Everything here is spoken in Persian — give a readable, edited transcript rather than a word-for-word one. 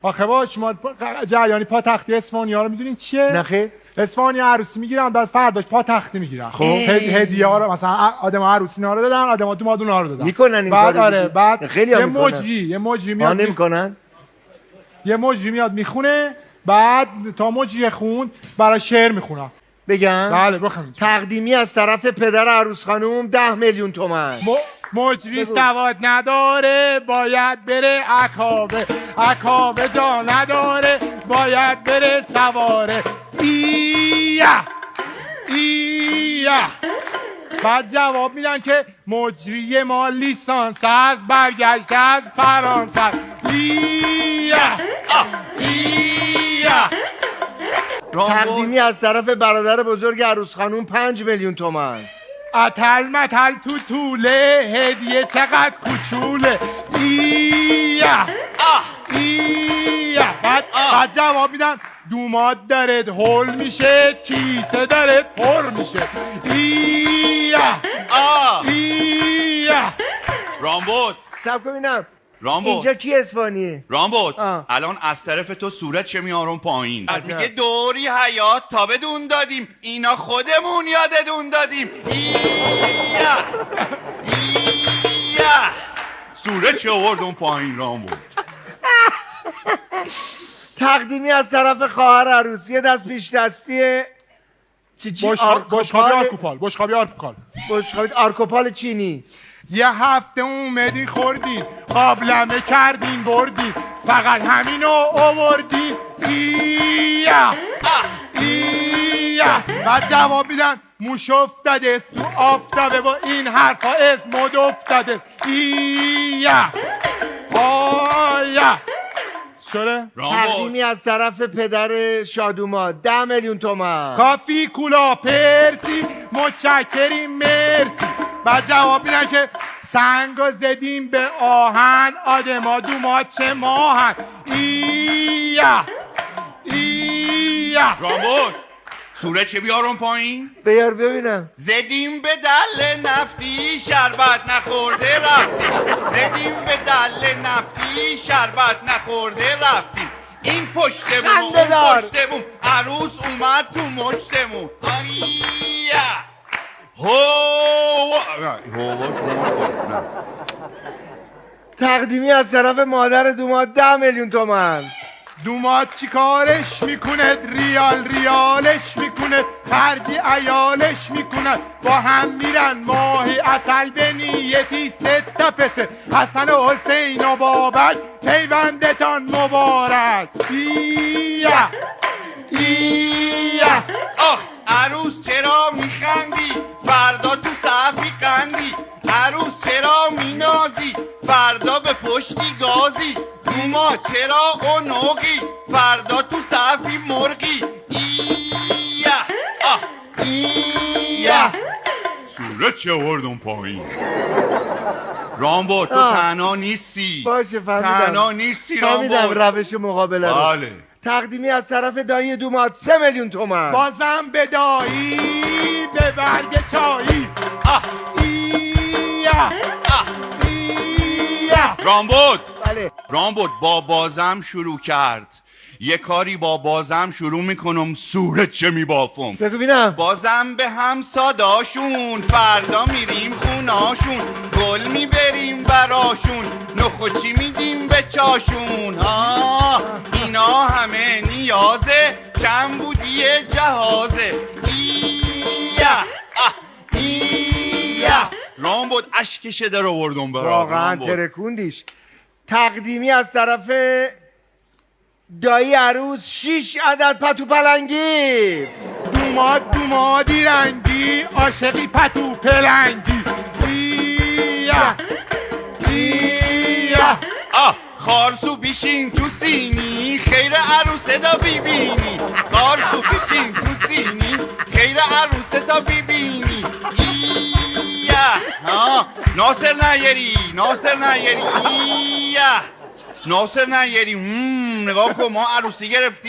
آخه با شما جریانی پا تختی اسفانیا رو میدونین چیه؟ نه خیر. اسفانیا عروسی میگیرن بعد فرداش پا تختی میگیرن. خب هدیه ها رو مثلا آدم عروسی ها رو دادن، آدم تو مادون ها رو دادن. میکنن این بعد کارو. آره بعد خیلی یه مجری میاد نمیکنن. یه مجری میاد میخونه، بعد تا مجری خوند برای شعر میخونن. بگم؟ بله بخونید. تقدیمی از طرف پدر عروس خانم 10 میلیون تومان. مجری سواد نداره باید بره عکاوه جا نداره باید بره سواره. ایه بعد جواب میدن که مجری ما لیسانس از برگشت از فرانسه. ایه تقدیمی از طرف برادر بزرگ عروس خانم 5 میلیون تومان. اتل متل تو طوله هدیه چقدر کوچوله. ایه بعد جواب میدن دوماد داره هول میشه کیسه داره پر میشه. ایه رامبد سب کن ببینم رامبد اینجا کی اسپانیه؟ رامبد الان از طرف تو صورت چه میارم پایین. بعد میگه دوری حیات تا بدون دادیم اینا خودمون یادتون دادیم. ایه صورت چه آوردم پایین رامبد. تقدیمی از طرف خواهر عروسی دست پیش دستی بشخابی آرکوپال چینی. یه هفته اومدین خوردین قابلمه کردین بردین فقط همینو آوردین. ایه بعد جواب میدن موش افتاده است تو آفتابه با این حرفا اسمود افتاده است. ایه شده؟ تقدیمی از طرف پدر شادوما 10 میلیون تومان. کافی کولا پرسی متشکریم مرسی. بعد جواب میدن که سنگو زدیم به آهن آدما دوما چه ماهن. ایه رامبد صورت چه بیارم پایین؟ بیار ببینم. زدیم به دل نفتی شربت نخورده رفتیم. زدیم به دل نفتی شربت نخورده رفتیم. این پشتمون اون پشتمون عروس اومد تو مشتمون. تقدیمی از طرف مادر دوماد 10 میلیون تومان. دوماد چی کارش میکند ریالش میکند خرجی عیالش میکند با هم میرن ماهی اصل به نیتی 3 تا پسر حسن و حسین و بابک پیوندتان مبارک. ایه آخ عروس چرا میخندی فردا تو صف میقندی. عروس چرا مینازی فردا به پشتی گازی. دوما چرا اونوگی فردا تو صفی مرغی. ایه صورت چه آوردم پایین. رامبد تو تنها نیستی. باشه فهمیدم. تنها نیستی رامبد. فهمیدم روش مقابله رو. بله. تقدیمی از طرف دایی دوماد 3 میلیون تومان. بازم به دایی به برگ چایی. رامبد بله. رامبد با بازم شروع کرد. یه کاری با بازم شروع میکنم صورت چه میبافم. بگو بینم. بازم به هم صداشون فردا میریم خوناشون گل میبریم براشون نخوچی میدیم به چاشون. اینا همه نیازه کم بودی جهازه. رامبد اشکشه در آوردم برای واقعا ترکوندیش. تقدیمی از طرف دایی عروس 6 عدد پتو پلنگی. دومادی رنگی عاشقی پتو پلنگی. خارسو بیشین تو سینی خیر عروسه دا بیبینی. خارسو بیشین تو سینی خیر عروسه دا بیبینی. ناصر نیری نگاه کن ما عروسی گرفتیم.